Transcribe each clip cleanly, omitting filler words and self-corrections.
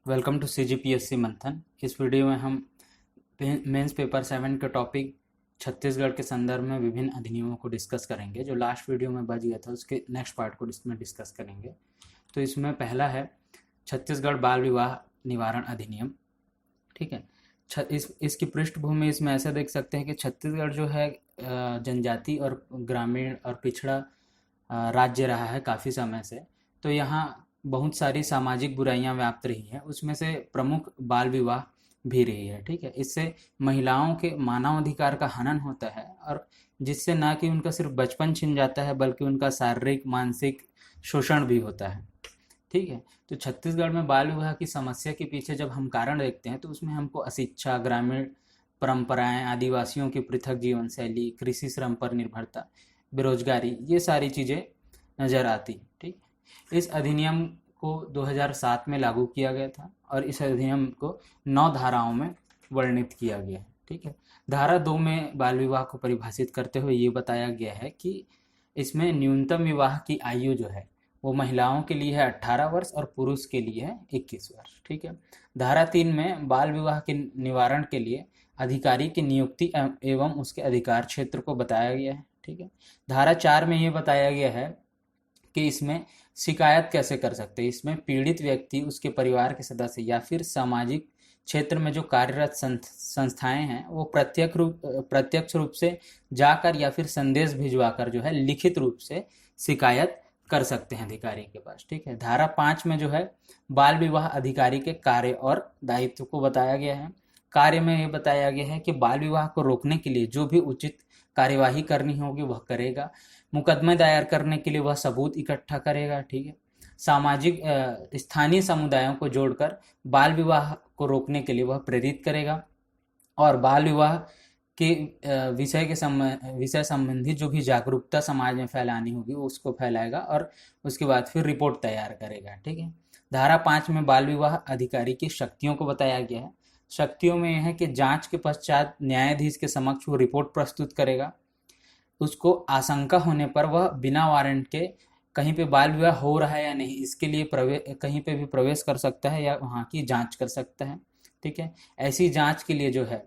Welcome to CGPSC मंथन। इस video में हम मेंस पेपर 7 के टॉपिक छत्तीसगढ़ के संदर्भ में विभिन्न अधिनियमों को डिस्कस करेंगे। जो लास्ट वीडियो में बच गया था उसके नेक्स्ट पार्ट को इसमें डिस्कस करेंगे। तो इसमें पहला है छत्तीसगढ़ बाल विवाह निवारण अधिनियम। ठीक है। इसकी पृष्ठभूमि इसमें ऐसा देख सकते हैं कि छत्तीसगढ़ जो है जनजाति और ग्रामीण और पिछड़ा राज्य रहा है काफ़ी समय से। तो यहाँ बहुत सारी सामाजिक बुराइयां व्याप्त रही हैं, उसमें से प्रमुख बाल विवाह भी रही है। ठीक है। इससे महिलाओं के मानवाधिकार का हनन होता है और जिससे ना कि उनका सिर्फ बचपन छिन जाता है बल्कि उनका शारीरिक मानसिक शोषण भी होता है। ठीक है। तो छत्तीसगढ़ में बाल विवाह की समस्या के पीछे जब हम कारण देखते हैं तो उसमें हमको अशिक्षा, ग्रामीण परंपराएं, आदिवासियों की पृथक जीवन शैली, कृषि श्रम पर निर्भरता, बेरोजगारी, ये सारी चीज़ें नज़र आती। ठीक। इस अधिनियम को 2007 में लागू किया गया था और इस अधिनियम को 9 धाराओं में वर्णित किया गया है। ठीक है। धारा 2 में बाल विवाह को परिभाषित करते हुए ये बताया गया है कि इसमें न्यूनतम विवाह की आयु जो है वो महिलाओं के लिए है 18 वर्ष और पुरुष के लिए है 21 वर्ष। ठीक है। धारा 3 में बाल विवाह के निवारण के लिए अधिकारी की नियुक्ति एवं उसके अधिकार क्षेत्र को बताया गया है। ठीक है। धारा 4 में ये बताया गया है कि इसमें शिकायत कैसे कर सकते हैं। इसमें पीड़ित व्यक्ति, उसके परिवार के सदस्य या फिर सामाजिक क्षेत्र में जो कार्यरत संस्थाएं हैं वो प्रत्यक्ष रूप से जाकर या फिर संदेश भिजवाकर जो है लिखित रूप से शिकायत कर सकते हैं अधिकारी के पास। ठीक है। धारा 5 में जो है बाल विवाह अधिकारी के कार्य और दायित्व को बताया गया है। कार्य में ये बताया गया है कि बाल विवाह को रोकने के लिए जो भी उचित कार्यवाही करनी होगी वह करेगा। मुकदमे दायर करने के लिए वह सबूत इकट्ठा करेगा। ठीक है। सामाजिक स्थानीय समुदायों को जोड़कर बाल विवाह को रोकने के लिए वह प्रेरित करेगा और बाल विवाह के विषय संबंधी जो भी जागरूकता समाज में फैलानी होगी वो उसको फैलाएगा और उसके बाद फिर रिपोर्ट तैयार करेगा। ठीक है। धारा 5 में बाल विवाह अधिकारी की शक्तियों को बताया गया है। शक्तियों में यह है कि जांच के पश्चात न्यायाधीश के समक्ष वो रिपोर्ट प्रस्तुत करेगा। उसको आशंका होने पर वह बिना वारंट के कहीं पे बाल विवाह हो रहा है या नहीं इसके लिए कहीं पे भी प्रवेश कर सकता है या वहाँ की जांच कर सकता है। ठीक है। ऐसी जांच के लिए जो है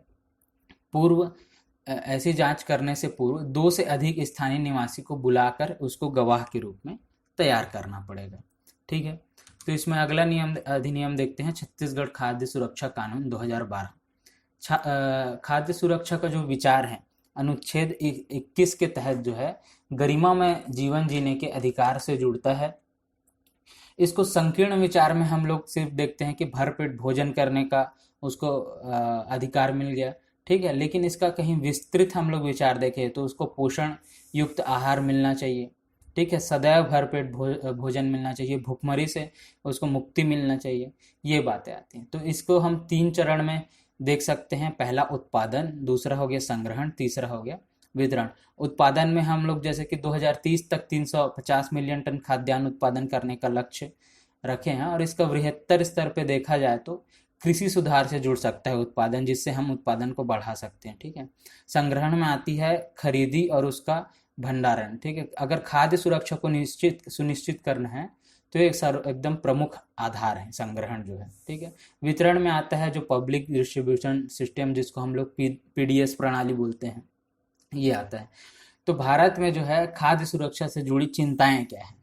ऐसी जांच करने से पूर्व 2 से अधिक स्थानीय निवासी को बुलाकर उसको गवाह के रूप में तैयार करना पड़ेगा। ठीक है। तो इसमें अगला अधिनियम देखते हैं, छत्तीसगढ़ खाद्य सुरक्षा कानून 2012। खाद्य सुरक्षा का जो विचार है अनुच्छेद 21 के तहत जो है गरिमा में जीवन जीने के अधिकार से जुड़ता है। इसको संकीर्ण विचार में हम लोग सिर्फ देखते हैं कि भरपेट भोजन करने का उसको अधिकार मिल गया। ठीक है। लेकिन इसका कहीं विस्तृत हम लोग विचार देखें तो उसको पोषण युक्त आहार मिलना चाहिए। ठीक है। सदैव भरपेट भोजन मिलना चाहिए, भूखमरी से उसको मुक्ति मिलना चाहिए, ये बातें आती हैं। तो इसको हम 3 चरण में देख सकते हैं। पहला उत्पादन, दूसरा हो गया संग्रहण, तीसरा हो गया वितरण। उत्पादन में हम लोग जैसे कि 2030 तक 350 मिलियन टन खाद्यान्न उत्पादन करने का लक्ष्य रखे हैं और इसका बृहत्तर स्तर पे देखा जाए तो कृषि सुधार से जुड़ सकता है उत्पादन, जिससे हम उत्पादन को बढ़ा सकते हैं। ठीक है। संग्रहण में आती है खरीदी और उसका भंडारण। ठीक है। अगर खाद्य सुरक्षा को सुनिश्चित करना है तो एक एकदम प्रमुख आधार है संग्रहण जो है। ठीक है। वितरण में आता है जो पब्लिक डिस्ट्रीब्यूशन सिस्टम, जिसको हम लोग PDS प्रणाली बोलते हैं, ये आता है। तो भारत में जो है खाद्य सुरक्षा से जुड़ी चिंताएं क्या है।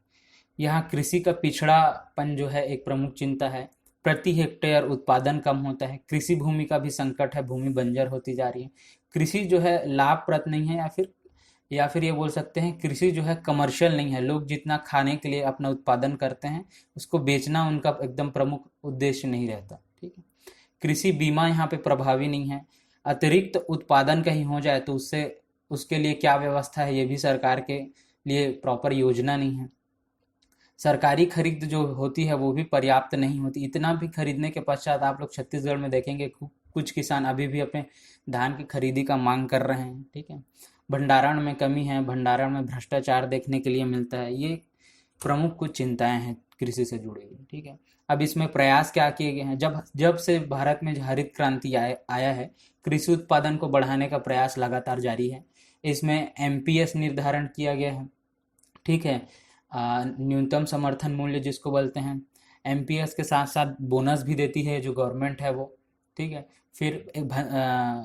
यहाँ कृषि का पिछड़ापन जो है एक प्रमुख चिंता है। प्रति हेक्टेयर उत्पादन कम होता है। कृषि भूमि का भी संकट है, भूमि बंजर होती जा रही है। कृषि जो है लाभप्रद नहीं है या फिर ये बोल सकते हैं कृषि जो है कमर्शियल नहीं है। लोग जितना खाने के लिए अपना उत्पादन करते हैं उसको बेचना उनका एकदम प्रमुख उद्देश्य नहीं रहता। ठीक है। कृषि बीमा यहाँ पे प्रभावी नहीं है। अतिरिक्त उत्पादन कहीं हो जाए तो उसके लिए क्या व्यवस्था है ये भी सरकार के लिए प्रॉपर योजना नहीं है। सरकारी खरीद जो होती है वो भी पर्याप्त नहीं होती। इतना भी खरीदने के पश्चात आप लोग छत्तीसगढ़ में देखेंगे कुछ किसान अभी भी अपने धान की खरीदी का मांग कर रहे हैं। ठीक है। भंडारण में कमी है, भंडारण में भ्रष्टाचार देखने के लिए मिलता है। ये प्रमुख कुछ चिंताएं हैं कृषि से जुड़ी हुई। ठीक है। अब इसमें प्रयास क्या किए गए हैं। जब से भारत में हरित क्रांति आया है, कृषि उत्पादन को बढ़ाने का प्रयास लगातार जारी है। इसमें MPS निर्धारण किया गया है। ठीक है। न्यूनतम समर्थन मूल्य जिसको बोलते हैं, एमपीएस के साथ साथ बोनस भी देती है जो गवर्नमेंट है वो, ठीक है। फिर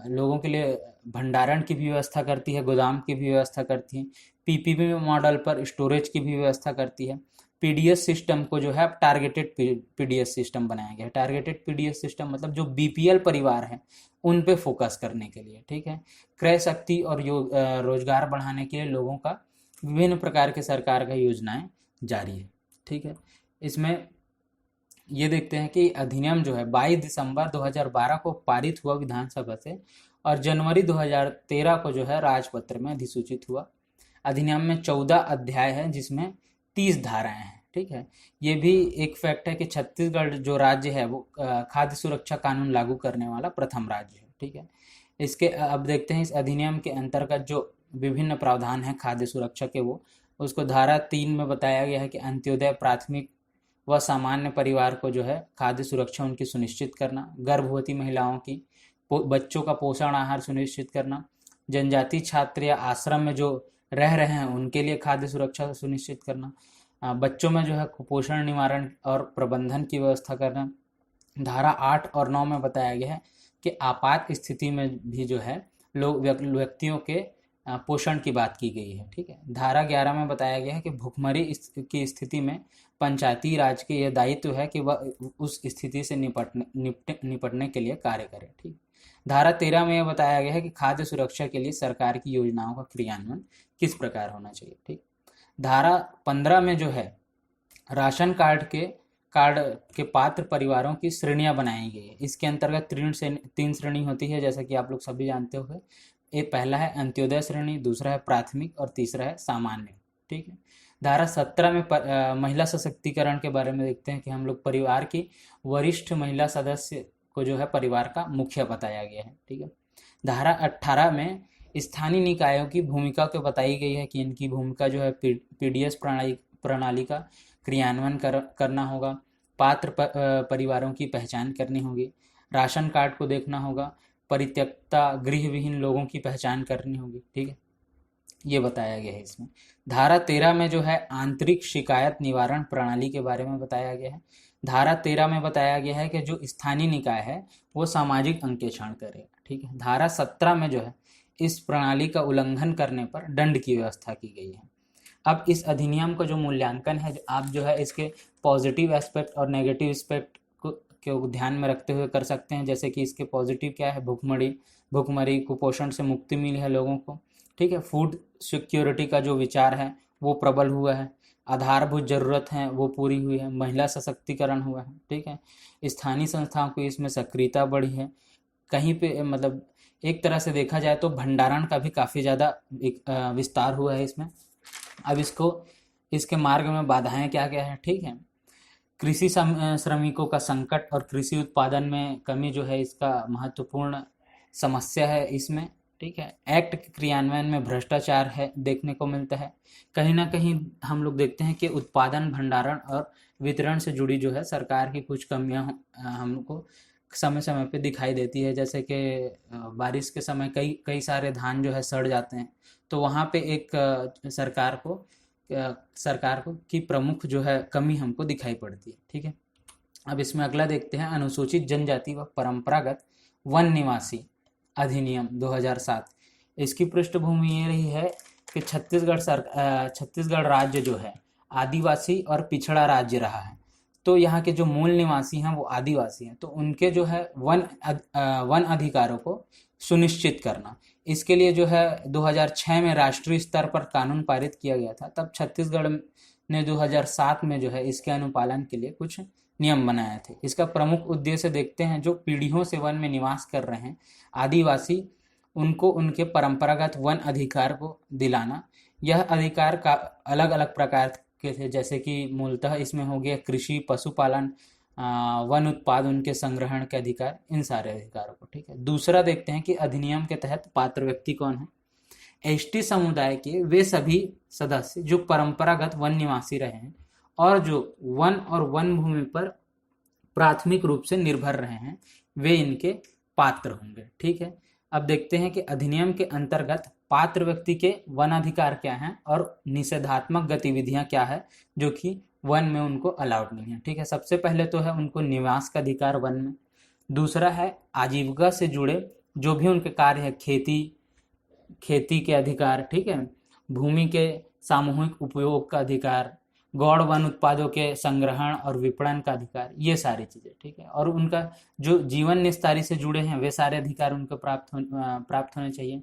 लोगों के लिए भंडारण की भी व्यवस्था करती है, गोदाम की भी व्यवस्था करती है, पीपीपी मॉडल पर स्टोरेज की भी व्यवस्था करती है। पीडीएस सिस्टम को जो है अब टारगेटेड पीडीएस सिस्टम बनाया गया है। टारगेटेड पीडीएस सिस्टम मतलब जो बीपीएल परिवार है उन पे फोकस करने के लिए, ठीक है। क्रय शक्ति और रोजगार बढ़ाने के लिए लोगों का विभिन्न प्रकार के सरकार का योजनाएं जारी है, ठीक है। इसमें ये देखते हैं कि अधिनियम जो है 22 दिसंबर 2012 को पारित हुआ विधानसभा से, और जनवरी 2013 को जो है राजपत्र में अधिसूचित हुआ। अधिनियम में 14 अध्याय है जिसमें 30 धाराएं हैं, ठीक है। ये भी एक फैक्ट है कि छत्तीसगढ़ जो राज्य है वो खाद्य सुरक्षा कानून लागू करने वाला प्रथम राज्य है, ठीक है। इसके अब देखते हैं इस अधिनियम के अंतर्गत जो विभिन्न प्रावधान हैं खाद्य सुरक्षा के, वो उसको धारा 3 में बताया गया है कि अंत्योदय, प्राथमिक व सामान्य परिवार को जो है खाद्य सुरक्षा उनकी सुनिश्चित करना, गर्भवती महिलाओं की बच्चों का पोषण आहार सुनिश्चित करना, जनजाति छात्र या आश्रम में जो रह रहे हैं उनके लिए खाद्य सुरक्षा सुनिश्चित करना, बच्चों में जो है कुपोषण निवारण और प्रबंधन की व्यवस्था करना। धारा 8 और 9 में बताया गया है कि आपात स्थिति में भी जो है लोग व्यक्तियों के पोषण की बात की गई है, ठीक है। धारा 11 में बताया गया है कि भुखमरी की स्थिति में पंचायती राज के यह दायित्व है कि वह उस स्थिति से निपटने के लिए कार्य करे, ठीक। धारा 13 में यह बताया गया है कि खाद्य सुरक्षा के लिए सरकार की योजनाओं का क्रियान्वयन किस प्रकार होना चाहिए, ठीक। धारा 15 में जो है राशन कार्ड के पात्र परिवारों की श्रेणियां बनाई गई है। इसके अंतर्गत 3 श्रेणी होती है, जैसा कि आप लोग सभी जानते हो। ये पहला है अंत्योदय श्रेणी, दूसरा है प्राथमिक और तीसरा है सामान्य, ठीक है। धारा 17 में महिला सशक्तिकरण के बारे में देखते हैं कि हम लोग परिवार की वरिष्ठ महिला सदस्य को जो है परिवार का मुखिया बताया गया है, ठीक है। धारा 18 में स्थानीय निकायों की भूमिका को बताई गई है कि इनकी भूमिका जो है पीडीएस प्रणाली का क्रियान्वयन करना होगा, पात्र परिवारों की पहचान करनी होगी, राशन कार्ड को देखना होगा, परित्यक्ता गृह विहीन लोगों की पहचान करनी होगी, ठीक है। ये बताया गया है इसमें। धारा 13 में जो है आंतरिक शिकायत निवारण प्रणाली के बारे में बताया गया है। धारा 13 में बताया गया है कि जो स्थानीय निकाय है वो सामाजिक अंकेक्षण करेगा, ठीक है। धारा 17 में जो है इस प्रणाली का उल्लंघन करने पर दंड की व्यवस्था की गई है। अब इस अधिनियम का जो मूल्यांकन है आप जो है इसके पॉजिटिव एस्पेक्ट और नेगेटिव एस्पेक्ट को ध्यान में रखते हुए कर सकते हैं। जैसे कि इसके पॉजिटिव क्या है, भुखमरी कुपोषण से मुक्ति मिली है लोगों को, ठीक है। फूड सिक्योरिटी का जो विचार है वो प्रबल हुआ है, आधारभूत जरूरत है वो पूरी हुई है, महिला सशक्तिकरण हुआ है, ठीक है। स्थानीय संस्थाओं की इसमें सक्रियता बढ़ी है। कहीं पे मतलब एक तरह से देखा जाए तो भंडारण का भी काफ़ी ज़्यादा विस्तार हुआ है इसमें। अब इसके मार्ग में बाधाएं क्या क्या है, ठीक है। कृषि श्रमिकों का संकट और कृषि उत्पादन में कमी जो है इसका महत्वपूर्ण समस्या है इसमें, ठीक है। एक्ट के क्रियान्वयन में भ्रष्टाचार है देखने को मिलता है। कहीं ना कहीं हम लोग देखते हैं कि उत्पादन, भंडारण और वितरण से जुड़ी जो है सरकार की कुछ कमियां हमको समय समय पे दिखाई देती है। जैसे कि बारिश के समय कई सारे धान जो है सड़ जाते हैं, तो वहाँ पे एक सरकार को की प्रमुख जो है कमी हमको दिखाई पड़ती है, ठीक है। अब इसमें अगला देखते हैं अनुसूचित जनजाति व परंपरागत वन निवासी अधिनियम 2007। इसकी पृष्ठभूमि ये रही है कि छत्तीसगढ़ राज्य जो है आदिवासी और पिछड़ा राज्य रहा है। तो यहाँ के जो मूल निवासी हैं वो आदिवासी हैं, तो उनके जो है वन अधिकारों को सुनिश्चित करना, इसके लिए जो है 2006 में राष्ट्रीय स्तर पर कानून पारित किया गया था। तब छत्तीसगढ़ ने 2007 में जो है इसके अनुपालन के लिए कुछ नियम बनाए थे। इसका प्रमुख उद्देश्य देखते हैं, जो पीढ़ियों से वन में निवास कर रहे हैं आदिवासी, उनको उनके परंपरागत वन अधिकार को दिलाना। यह अधिकार का अलग अलग प्रकार के थे, जैसे कि मूलतः इसमें हो गया कृषि, पशुपालन, वन उत्पाद उनके संग्रहण के अधिकार, इन सारे अधिकारों को, ठीक है। दूसरा देखते हैं कि अधिनियम के तहत पात्र व्यक्ति कौन है। एसटी समुदाय के वे सभी सदस्य जो परंपरागत वन निवासी रहे हैं और जो वन और वन भूमि पर प्राथमिक रूप से निर्भर रहे हैं, वे इनके पात्र होंगे, ठीक है। अब देखते हैं कि अधिनियम के अंतर्गत पात्र व्यक्ति के वन अधिकार क्या हैं और निषेधात्मक गतिविधियां क्या है जो कि वन में उनको अलाउड नहीं है। ठीक है, सबसे पहले तो है उनको निवास का अधिकार वन में। दूसरा है आजीविका से जुड़े जो भी उनके कार्य है, खेती के अधिकार, ठीक है, भूमि के सामूहिक उपयोग का अधिकार, गौड़ वन उत्पादों के संग्रहण और विपणन का अधिकार, ये सारी चीज़ें। ठीक है, और उनका जो जीवन निस्तारी से जुड़े हैं वे सारे अधिकार उनको प्राप्त होने चाहिए।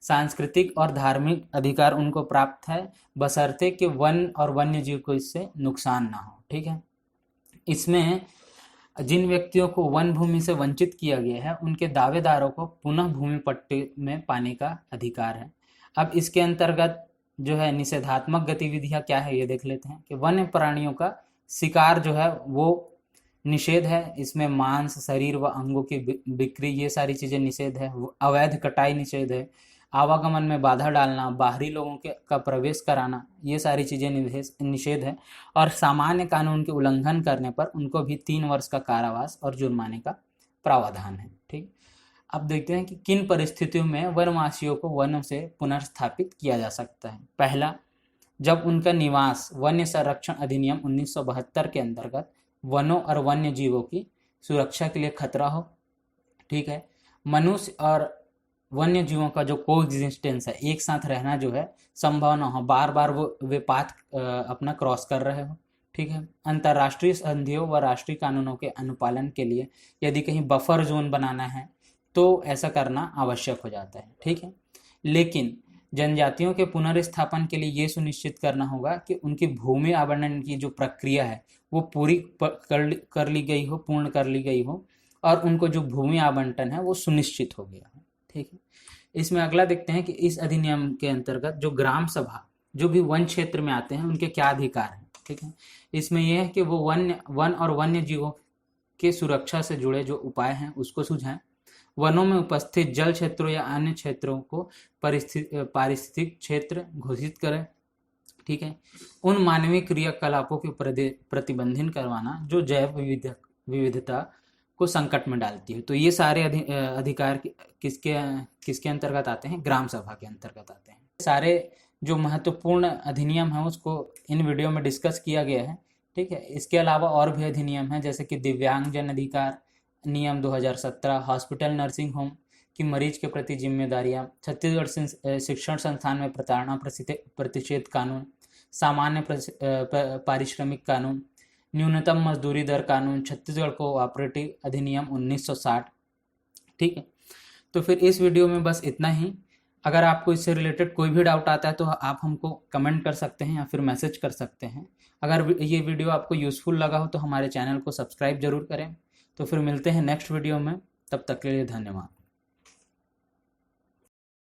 सांस्कृतिक और धार्मिक अधिकार उनको प्राप्त है, बशर्ते कि वन और वन्य जीव को इससे नुकसान ना हो। ठीक है, इसमें जिन व्यक्तियों को वन भूमि से वंचित किया गया है उनके दावेदारों को पुनः भूमि पट्टे में पाने का अधिकार है। अब इसके अंतर्गत जो है निषेधात्मक गतिविधियां क्या है ये देख लेते हैं कि वन्य प्राणियों का शिकार जो है वो निषेध है। इसमें मांस, शरीर व अंगों की बिक्री, ये सारी चीजें निषेध है। अवैध कटाई निषेध है। आवागमन में बाधा डालना, बाहरी लोगों का प्रवेश कराना, ये सारी चीजें निषेध है। और सामान्य कानून के उल्लंघन करने पर उनको भी 3 वर्ष का कारावास और जुर्माने का प्रावधान है। ठीक, अब देखते हैं कि किन परिस्थितियों में वनवासियों को वनों से पुनर्स्थापित किया जा सकता है। पहला, जब उनका निवास वन्य संरक्षण अधिनियम 1972 के अंतर्गत वनों और वन्य जीवों की सुरक्षा के लिए खतरा हो। ठीक है, मनुष्य और वन्य जीवों का जो कोएग्जिस्टेंस है, एक साथ रहना जो है संभव ना हो, बार बार वे पाथ अपना क्रॉस कर रहे हो। ठीक है, अंतर्राष्ट्रीय संधियों व राष्ट्रीय कानूनों के अनुपालन के लिए यदि कहीं बफर जोन बनाना है तो ऐसा करना आवश्यक हो जाता है। ठीक है, लेकिन जनजातियों के पुनर्स्थापन के लिए ये सुनिश्चित करना होगा कि उनकी भूमि आवंटन की जो प्रक्रिया है वो पूरी कर ली गई हो, पूर्ण कर ली गई हो, और उनको जो भूमि आवंटन है वो सुनिश्चित हो गया हो। ठीक है, इसमें अगला देखते हैं कि इस अधिनियम के अंतर्गत जो ग्राम सभा जो भी वन क्षेत्र में आते हैं उनके क्या अधिकार हैं। ठीक है, इसमें यह है कि वो वन और वन्य जीवों के सुरक्षा से जुड़े जो उपाय हैं उसको सुझाएं। वनों में उपस्थित जल क्षेत्रों या अन्य क्षेत्रों को पारिस्थितिक क्षेत्र घोषित करें। ठीक है, उन मानवीय क्रियाकलापों के प्रतिबंधन करवाना जो जैव विविधता को संकट में डालती है। तो ये सारे अधिकार किसके अंतर्गत आते हैं? ग्राम सभा के अंतर्गत आते हैं। सारे जो महत्वपूर्ण अधिनियम है उसको इन वीडियो में डिस्कस किया गया है। ठीक है, इसके अलावा और भी अधिनियम है जैसे कि दिव्यांगजन अधिकार नियम 2017, हॉस्पिटल नर्सिंग होम की मरीज के प्रति जिम्मेदारियां, छत्तीसगढ़ शिक्षण संस्थान में प्रताड़ना प्रतिषेध कानून, सामान्य पारिश्रमिक कानून, न्यूनतम मजदूरी दर कानून, छत्तीसगढ़ कोऑपरेटिव अधिनियम 1960। ठीक है, तो फिर इस वीडियो में बस इतना ही। अगर आपको इससे रिलेटेड कोई भी डाउट आता है तो आप हमको कमेंट कर सकते हैं या फिर मैसेज कर सकते हैं। अगर ये वीडियो आपको यूज़फुल लगा हो तो हमारे चैनल को सब्सक्राइब जरूर करें। तो फिर मिलते हैं नेक्स्ट वीडियो में, तब तक के लिए धन्यवाद।